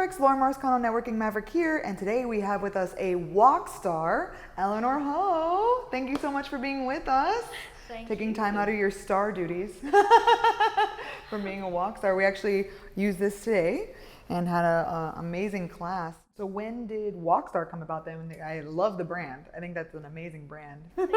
Explore Marscon Networking Maverick here, and today we have with us a Wok Star, Eleanor Hoh. Thank you so much for being with us. Taking time out of your star duties from being a Wok Star. We actually used this today and had an amazing class. So when did Wok Star come about then? I love the brand. I think that's an amazing brand. Thank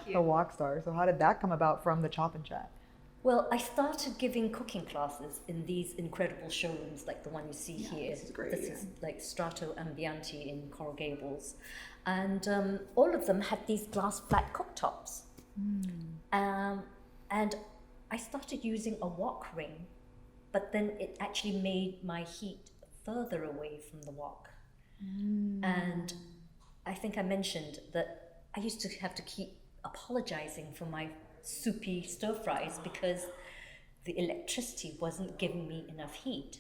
you. The Wok Star. So how did that come about from the Chop and Chat? Well, I started giving cooking classes in these incredible showrooms like the one you see here. This is great. This is like Strato Ambiente in Coral Gables. And all of them had these glass flat cooktops. And I started using a wok ring, but then it actually made my heat further away from the wok. And I think I mentioned that I used to have to keep apologizing for my soupy stir fries because the electricity wasn't giving me enough heat.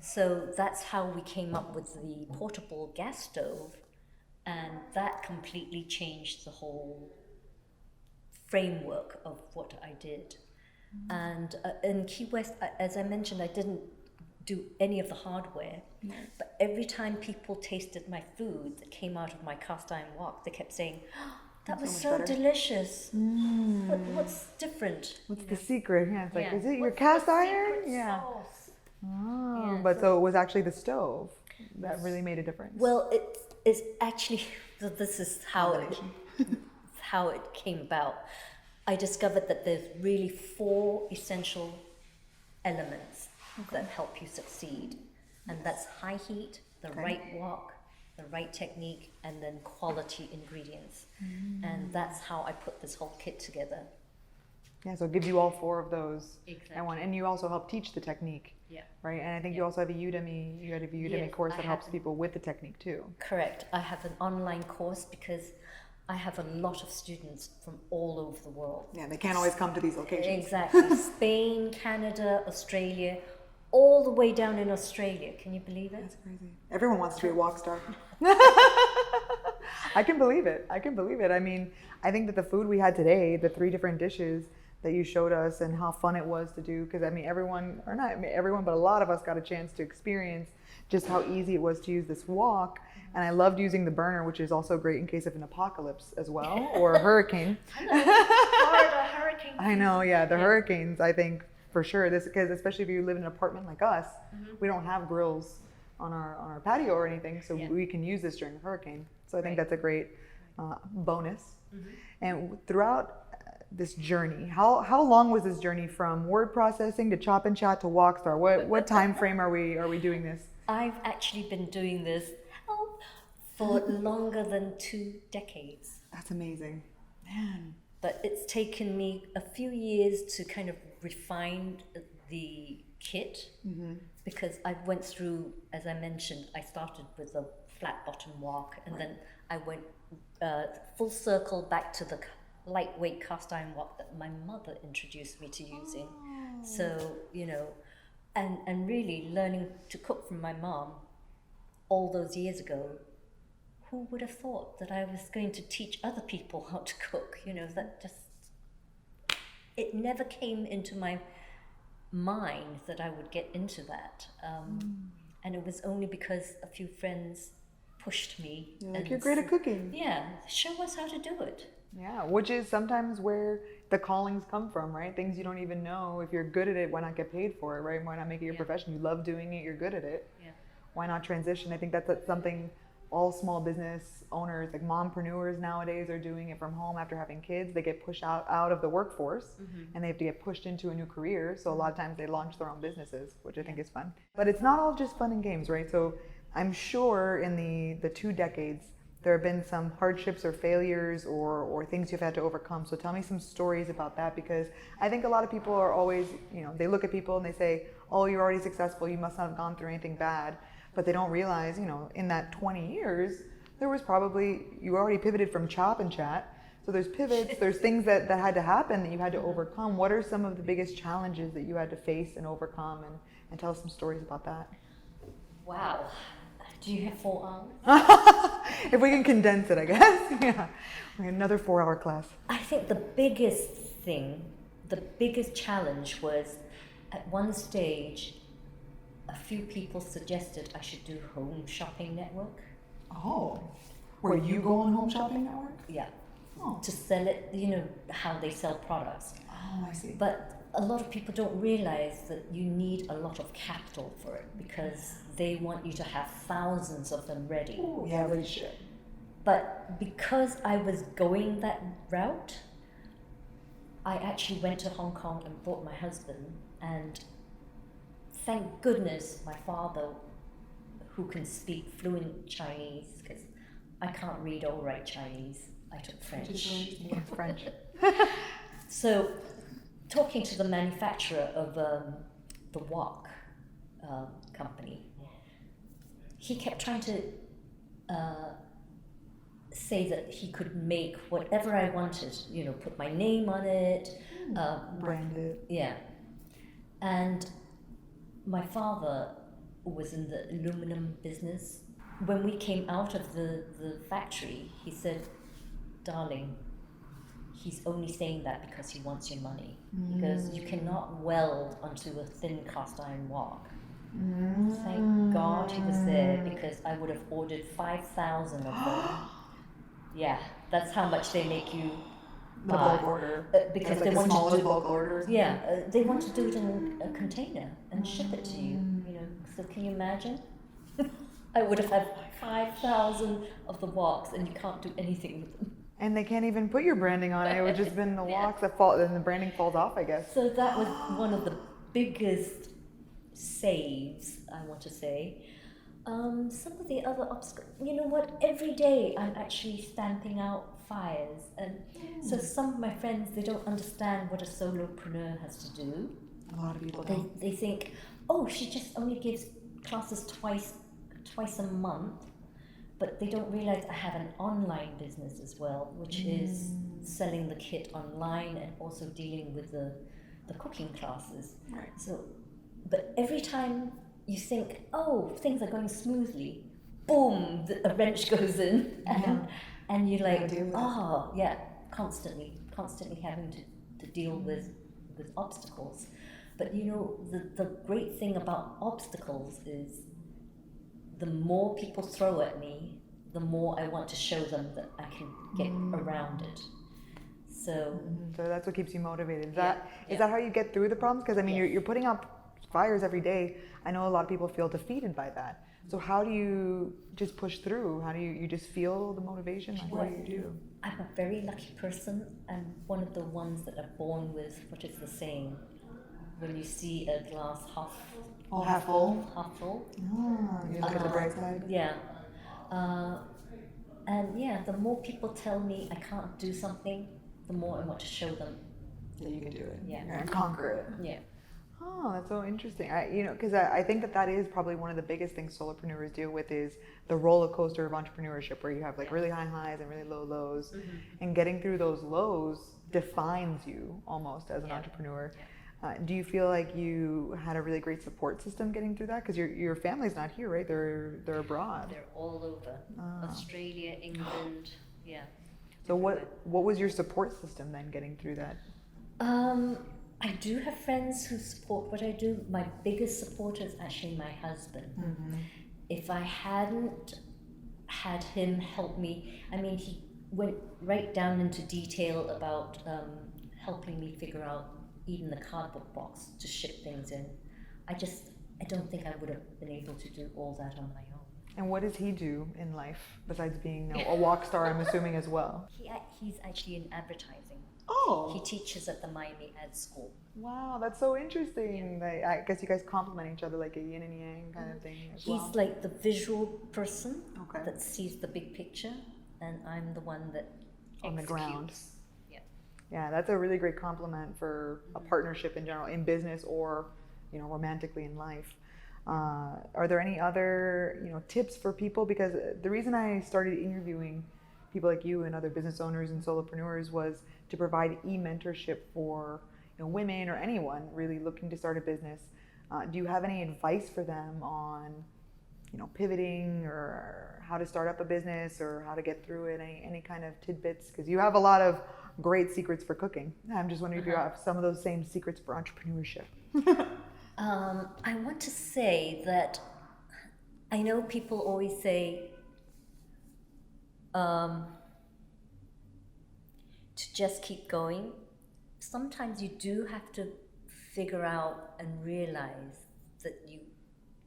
So that's how we came up with the portable gas stove, and that completely changed the whole framework of what I did. And in Key West, as I mentioned, I didn't do any of the hardware, but every time people tasted my food that came out of my cast iron wok, they kept saying, that was so delicious. What's different? What's the secret? Yeah, it's like, is it your What's cast the iron? secret Yeah. sauce? Oh, Yeah, but so it was actually the stove that really made a difference. Well, it's actually, this is how it came about. I discovered that there's really 4 essential elements that help you succeed. And that's high heat, the right wok, the right technique, and then quality ingredients. And that's how I put this whole kit together. Yeah, so it gives you all 4 of those. Exactly. And you also help teach the technique. Yeah. Right? And I think you also have a Udemy course that helps people with the technique too. Correct. I have an online course because I have a lot of students from all over the world. Yeah, they can't always come to these locations. Exactly. Spain, Canada, Australia, all the way down in Australia. Can you believe it? That's crazy. Everyone wants to be a Wok Star. I can believe it. I mean, I think that the food we had today, the 3 different dishes that you showed us and how fun it was to do, because I mean, but a lot of us got a chance to experience just how easy it was to use this wok. And I loved using the burner, which is also great in case of an apocalypse as well, or a hurricane. Florida hurricane. I know, the hurricanes, I think, for sure. Because especially if you live in an apartment like us, we don't have grills on our patio or anything, so we can use this during a hurricane. So I think that's a great bonus. And throughout this journey, how long was this journey from word processing to Chop and Chat to Wok Star? What time frame are we doing this? I've actually been doing this for longer than 2 decades. That's amazing, man. But it's taken me a few years to kind of refine the kit because I went through, as I mentioned, I started with a flat bottom wok, and then I went full circle back to the lightweight cast iron wok that my mother introduced me to using. So, and really learning to cook from my mom all those years ago. Who would have thought that I was going to teach other people how to cook? That just, it never came into my mind that I would get into that. And it was only because a few friends pushed me. You're great at cooking. Yeah, show us how to do it. Yeah, which is sometimes where the callings come from, right? Things you don't even know. If you're good at it, why not get paid for it, right? Why not make it your profession? You love doing it, you're good at it. Yeah. Why not transition? I think that's something all small business owners, like mompreneurs nowadays, are doing it from home after having kids. They get pushed out of the workforce and they have to get pushed into a new career. So a lot of times they launch their own businesses, which I think is fun. But it's not all just fun and games, right? So I'm sure in the 2 decades, there have been some hardships or failures or things you've had to overcome. So tell me some stories about that, because I think a lot of people are always, they look at people and they say, oh, you're already successful, you must not have gone through anything bad. But they don't realize, in that 20 years, there was probably, you already pivoted from Chop and Chat. So there's pivots, there's things that had to happen that you had to overcome. What are some of the biggest challenges that you had to face and overcome? And tell us some stories about that. Wow. Do you have 4 hours? If we can condense it, I guess. Yeah. Another 4-hour class. I think the biggest challenge was at one stage, a a few people suggested I should do home shopping network. Oh, where you go on Home Shopping Network? Yeah. Oh. To sell it, you know, how they sell products. Oh, I see. But a lot of people don't realize that you need a lot of capital for it because they want you to have thousands of them ready. Ooh, yeah, they should. But because I was going that route, I actually went to Hong Kong and brought my husband, and thank goodness my father, who can speak fluent Chinese, because I can't read or write Chinese. I took French. Yeah, French. So, talking to the manufacturer of the Wok company, he kept trying to say that he could make whatever I wanted, you know, put my name on it. Brand it. Yeah. And my father was in the aluminum business. When we came out of the factory, he said, "Darling, he's only saying that because he wants your money. Because you cannot weld onto a thin cast iron wok." Thank God he was there, because I would have ordered 5,000 of them. Yeah, that's how much they make you The buy. bulk order. Because That's they like the want to smallest do bulk orders. Yeah, they want to do it in a container and ship it to you. You know, so can you imagine? I would have had 5,000 of the woks, and you can't do anything with them. And they can't even put your branding on it. It would just been the woks that fall, and the branding falls off, I guess. So that was one of the biggest saves, I want to say. Some of the other obstacles, you know what, every day I'm actually stamping out fires. And so some of my friends, they don't understand what a solopreneur has to do. A lot of people don't. They think, oh, she just only gives classes twice a month. But they don't realize I have an online business as well, which is selling the kit online and also dealing with the cooking classes. Right. So, but every time you think, oh, things are going smoothly, boom, a wrench goes in, and you're like, oh, yeah, constantly having to deal with obstacles. But you know, the great thing about obstacles is the more people throw at me, the more I want to show them that I can get around it. So that's what keeps you motivated. Is that how you get through the problems? Because I mean, you're putting out fires every day. I know a lot of people feel defeated by that. So how do you just push through? How do you just feel the motivation? Like, what do you do? I'm a very lucky person. I'm one of the ones that are born with, what is the saying? When you see a glass half full. You look at the bright side. Yeah. And yeah, the more people tell me I can't do something, the more I want to show them that you can do it. Yeah. And conquer it. Yeah. Oh, that's so interesting. Because I think that is probably one of the biggest things solopreneurs deal with is the roller coaster of entrepreneurship, where you have like really high highs and really low lows, and getting through those lows defines you almost as an entrepreneur. Do you feel like you had a really great support system getting through that? Because your family's not here, right? They're abroad. They're all over. Australia, England, yeah. So what was your support system then getting through that? I do have friends who support what I do. My biggest supporter is actually my husband. If I hadn't had him help me, I mean, he went right down into detail about helping me figure out even the cardboard box to ship things in. I don't think I would have been able to do all that on my own. And what does he do in life besides being a Wok Star, I'm assuming, as well? He's actually in advertising. Oh. He teaches at the Miami Ad School. Wow, that's so interesting. Yeah. I guess you guys complement each other like a yin and yang kind of thing as well. He's like the visual person that sees the big picture, and I'm the one that on the ground. Yeah. Yeah, that's a really great compliment for a partnership in general, in business or, romantically in life. Are there any other, tips for people? Because the reason I started interviewing people like you and other business owners and solopreneurs was to provide e-mentorship for, women or anyone really looking to start a business. Do you have any advice for them on, pivoting or how to start up a business or how to get through it? Any kind of tidbits? Because you have a lot of great secrets for cooking. I'm just wondering if you have some of those same secrets for entrepreneurship. I want to say that I know people always say to just keep going. Sometimes you do have to figure out and realize that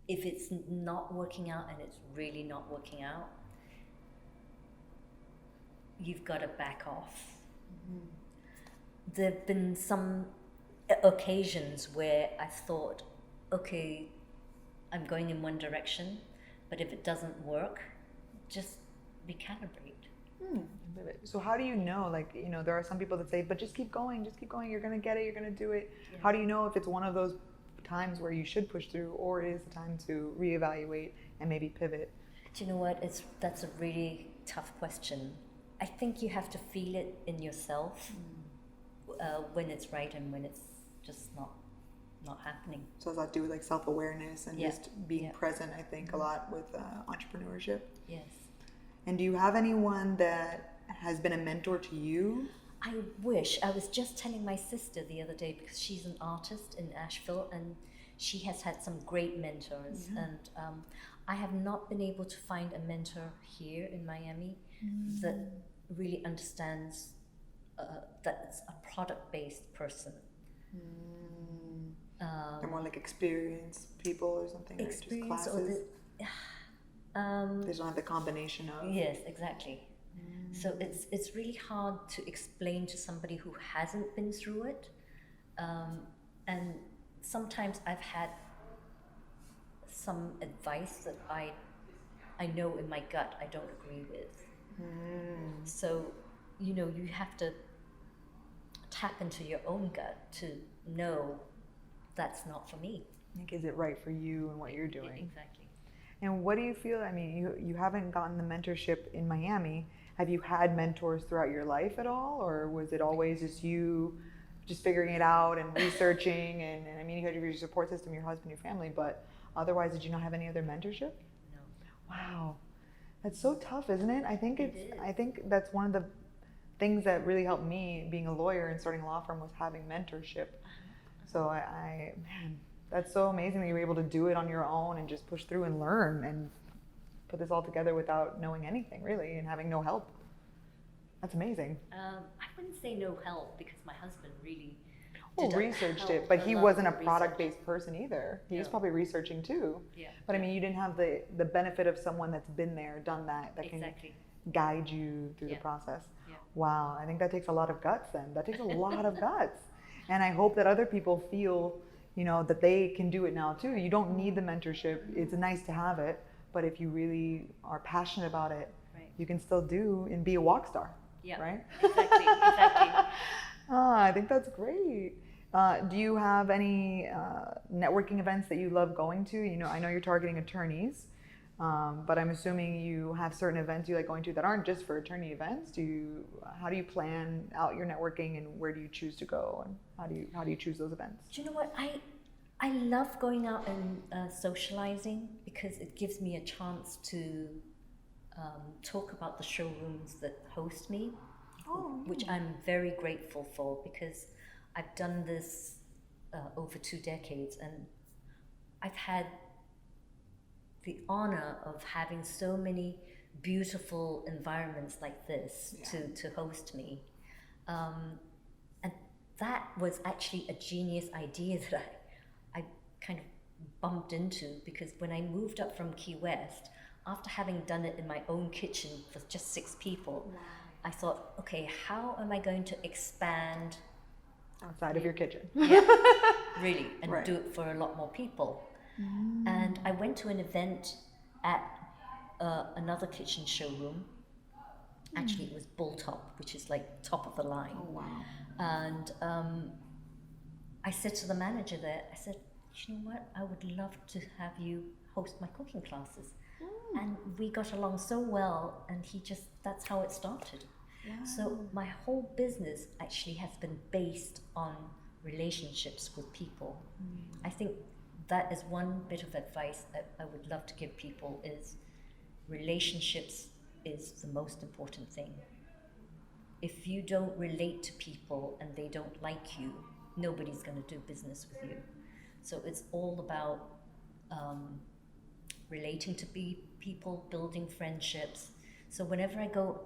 if it's not working out and it's really not working out, you've got to back off. Mm-hmm. There have been some occasions where I thought, okay, I'm going in one direction, but if it doesn't work, just recalibrate. So how do you know, like, there are some people that say, but just keep going, you're going to get it, you're going to do it. Yeah. How do you know if it's one of those times where you should push through, or is the time to reevaluate and maybe pivot? Do you know what? That's a really tough question. I think you have to feel it in yourself when it's right and when it's just not happening. So does that do with like self-awareness and just being present, I think, a lot with entrepreneurship? Yes. And do you have anyone that has been a mentor to you? I wish. I was just telling my sister the other day, because she's an artist in Asheville and she has had some great mentors. Yeah. And I have not been able to find a mentor here in Miami that really understands that it's a product-based person. They're more like experienced people or something, experience, or just classes? They don't have the combination of... Yes, exactly. So it's really hard to explain to somebody who hasn't been through it. And sometimes I've had some advice that I know in my gut I don't agree with. So, you have to tap into your own gut to know that's not for me. Like, is it right for you and what you're doing? Exactly. And what do you feel, I mean, you haven't gotten the mentorship in Miami. Have you had mentors throughout your life at all? Or was it always just you just figuring it out and researching? And I mean, you had your support system, your husband, your family, but otherwise, did you not have any other mentorship? No. Wow. That's so tough, isn't it? I think I think that's one of the things that really helped me being a lawyer and starting a law firm was having mentorship. So man, that's so amazing that you were able to do it on your own and just push through and learn and put this all together without knowing anything really and having no help. That's amazing. I wouldn't say no help, because my husband really researched it, but he wasn't a product-based person either. He was probably researching too. Yeah. But I mean, you didn't have the benefit of someone that's been there, done that exactly. can guide you through the process. Yeah. Wow, I think that takes a lot of guts then. That takes a lot of guts. And I hope that other people feel, that they can do it now too. You don't need the mentorship. It's nice to have it, but if you really are passionate about it, you can still do and be a Wok Star. Yeah. Right? Exactly. I think that's great. Do you have any networking events that you love going to? I know you're targeting attorneys, but I'm assuming you have certain events you like going to that aren't just for attorney events. How do you plan out your networking, and where do you choose to go, and how do you choose those events? Do you know what? I love going out and socializing, because it gives me a chance to talk about the showrooms that host me, which I'm very grateful for, because I've done this over 2 decades, and I've had the honor of having so many beautiful environments like this to host me. And that was actually a genius idea that I kind of bumped into, because when I moved up from Key West, after having done it in my own kitchen for just 6 people, I thought, okay, how am I going to expand outside of your kitchen? Yeah, really, and do it for a lot more people. And I went to an event at another kitchen showroom. Actually, it was Bull Top, which is like top of the line. Oh, wow. And I said to the manager there, I said, you know what, I would love to have you host my cooking classes. And we got along so well, and that's how it started. Wow. So my whole business actually has been based on relationships with people. I think that is one bit of advice that I would love to give people, is relationships is the most important thing. If you don't relate to people and they don't like you, nobody's going to do business with you. So it's all about relating to people, building friendships. So whenever I go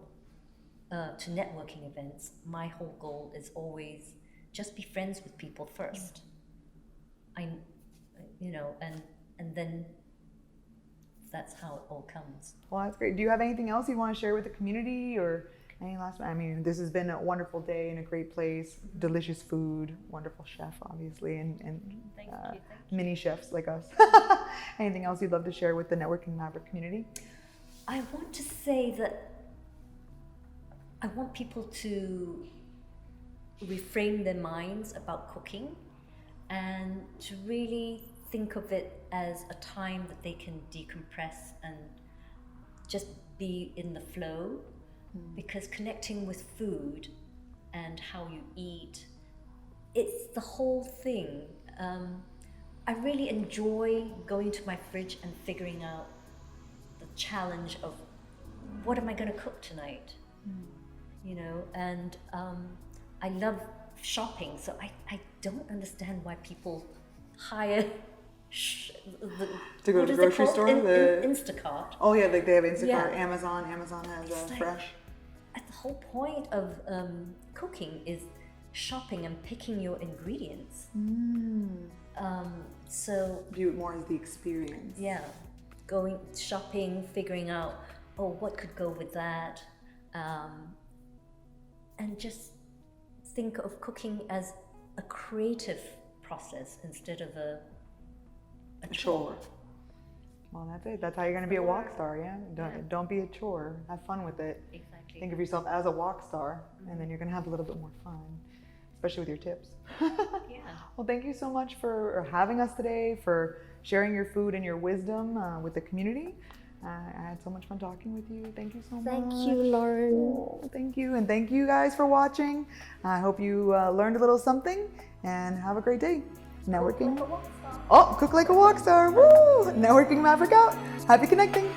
to networking events, my whole goal is always just be friends with people first. And then that's how it all comes. Well, that's great. Do you have anything else you want to share with the community, or any last? I mean, this has been a wonderful day in a great place. Delicious food, wonderful chef, obviously, and Thank you. mini chefs like us. Anything else you'd love to share with the Networking Maverick community? I want to say that I want people to reframe their minds about cooking and to really think of it as a time that they can decompress and just be in the flow, because connecting with food and how you eat, it's the whole thing. I really enjoy going to my fridge and figuring out the challenge of what am I going to cook tonight, and I love shopping, so I don't understand why people hire to go to the grocery store? Instacart. Oh yeah, like they have Instacart, Yeah. Amazon has Like, Fresh. The whole point of cooking is shopping and picking your ingredients. So View it more as the experience. yeah, going shopping, figuring out, what could go with that, and just think of cooking as a creative process instead of a chore. Well, that's it. That's how you're going to be a wok star, yeah? Don't be a chore. Have fun with it. Exactly. Think of yourself as a wok star, and then you're going to have a little bit more fun, especially with your tips. Yeah. Well, thank you so much for having us today, for sharing your food and your wisdom with the community. I had so much fun talking with you. Thank you so much. Thank you, Lauren. Oh, thank you. And thank you guys for watching. I hope you learned a little something, and have a great day. Networking. Cook like a wok star. Woo! Networking Maverick out. Happy connecting.